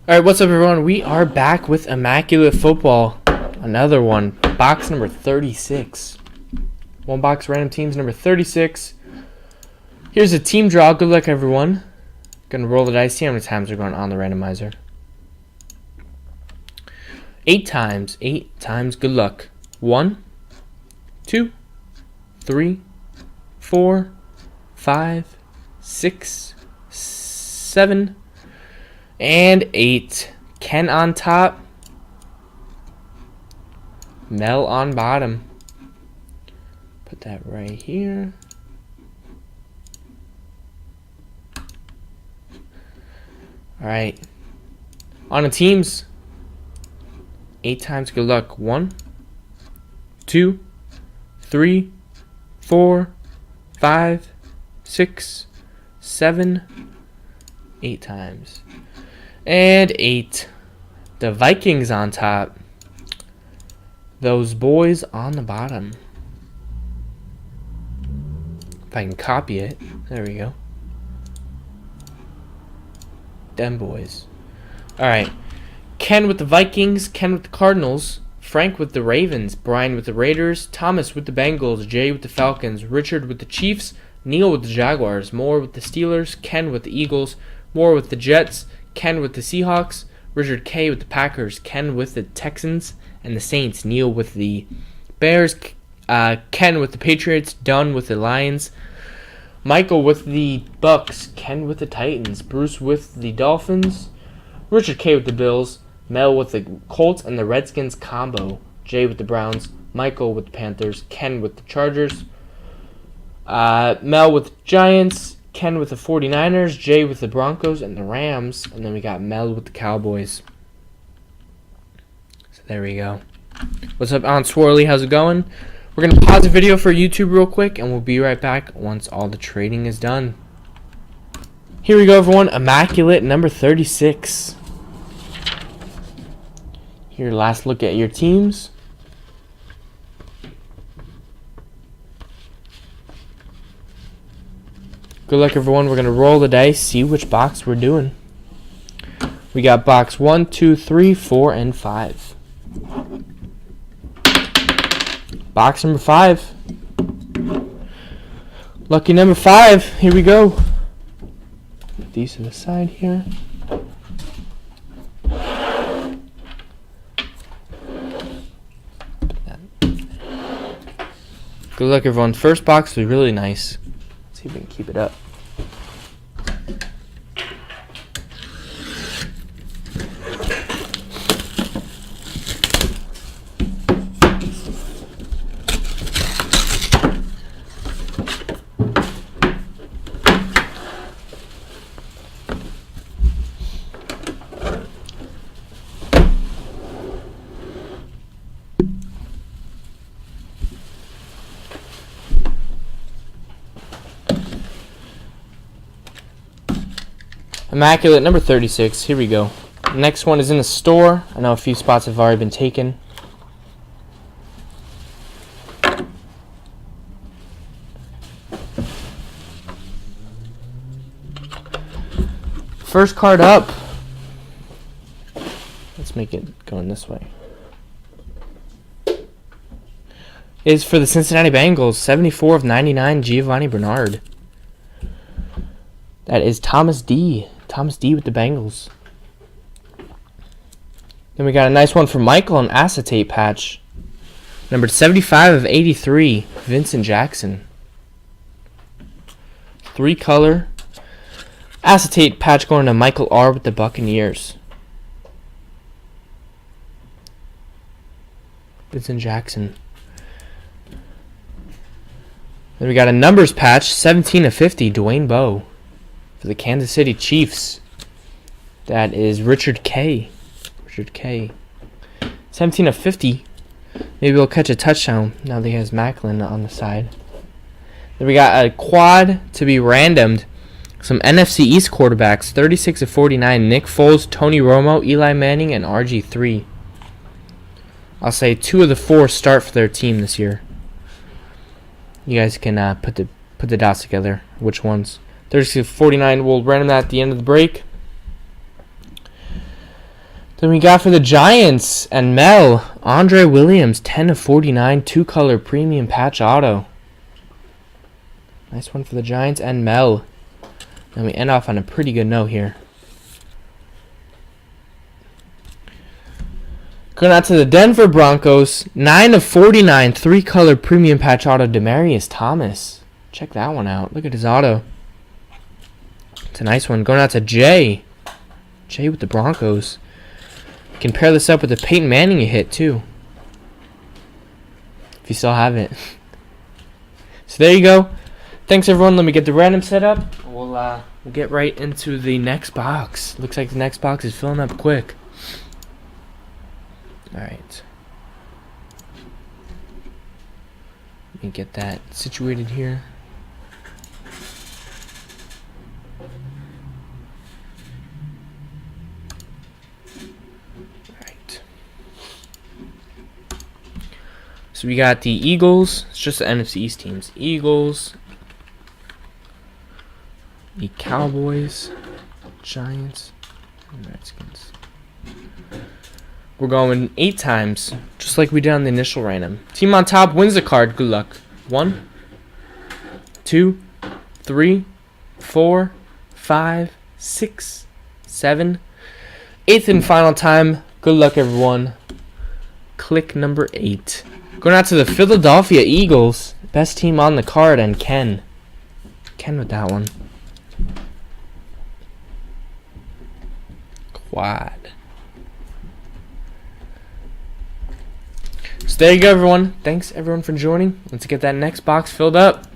Alright, what's up everyone? We are back with Immaculate Football. Another one. Box number 36. One box random teams number 36. Here's a team draw. Good luck everyone. Gonna roll the dice. See how many times are going on the randomizer. 8 times. 8 times. Good luck. 1, 2, 3, 4, 5, 6, 7, and 8. Ken on top. Mel on bottom. Put that right here. Alright. On the teams. 8 times good luck. 1, 2, 3, 4, 5, 6, 7, 8 times. And 8. The Vikings on top. Those boys on the bottom. If I can copy it. There we go. Them boys. Alright. Ken with the Vikings. Ken with the Cardinals. Frank with the Ravens. Brian with the Raiders. Thomas with the Bengals. Jay with the Falcons. Richard with the Chiefs. Neil with the Jaguars. Moore with the Steelers. Ken with the Eagles. Moore with the Jets. Ken with the Seahawks. Richard K with the Packers. Ken with the Texans and the Saints. Neil with the Bears. Ken with the Patriots. Dunn with the Lions. Michael with the Bucks. Ken with the Titans. Bruce with the Dolphins. Richard K with the Bills. Mel with the Colts and the Redskins combo. Jay with the Browns. Michael with the Panthers. Ken with the Chargers. Mel with the Giants. Ken with the 49ers. Jay with the Broncos and the Rams. And then we got Mel with the Cowboys. So there we go. What's up, Aunt Swirly? How's it going? We're going to pause the video for YouTube real quick, and we'll be right back once all the trading is done. Here we go, everyone. Immaculate number 36. Here, last look at your teams. Good luck, everyone. We're going to roll the dice, see which box we're doing. We got box 1, 2, 3, 4, and 5. Box number 5. Lucky number 5. Here we go. Put these to the side here. Good luck, everyone. First box was really nice. Let's see if we can keep it up. Immaculate number 36. Here we go. Next one is in the store. I know a few spots have already been taken. First card up. Let's make it going this way. Is for the Cincinnati Bengals. 74 of 99, Giovanni Bernard. That is Thomas D. Thomas D with the Bengals. Then we got a nice one from Michael, an acetate patch. Numbered 75 of 83, Vincent Jackson. 3-color acetate patch going to Michael R with the Buccaneers. Vincent Jackson. Then we got a numbers patch, 17 of 50, Dwayne Bowe. For the Kansas City Chiefs, that is Richard K. Richard K. 17 of 50. Maybe he'll catch a touchdown now that he has Macklin on the side. Then we got a quad to be randomed. Some NFC East quarterbacks. 36 of 49. Nick Foles, Tony Romo, Eli Manning, and RG3. I'll say 2 of the 4 start for their team this year. You guys can put the dots together. Which ones? 36 of 49. We'll random that at the end of the break. Then we got for the Giants and Mel, Andre Williams, 10 of 49, 2-color premium patch auto. Nice one for the Giants and Mel. And we end off on a pretty good note here. Going out to the Denver Broncos, 9 of 49, 3-color premium patch auto, Demaryius Thomas. Check that one out. Look at his auto. It's a nice one. Going out to Jay. Jay with the Broncos. You can pair this up with the Peyton Manning you hit, too. If you still have it. So there you go. Thanks, everyone. Let me get the random set up. We'll get right into the next box. Looks like the next box is filling up quick. Alright. Let me get that situated here. Alright. So we got the Eagles. It's just the NFC East teams. Eagles. The Cowboys. Giants. And Redskins. We're going 8 times, just like we did on the initial random. Team on top wins the card. Good luck. 1, 2, 3, 4, 5, 6, 7. 8th and final time. Good luck, everyone. Click number 8. Going out to the Philadelphia Eagles. Best team on the card, and Ken. Ken with that one. Quad. So there you go, everyone. Thanks, everyone, for joining. Let's get that next box filled up.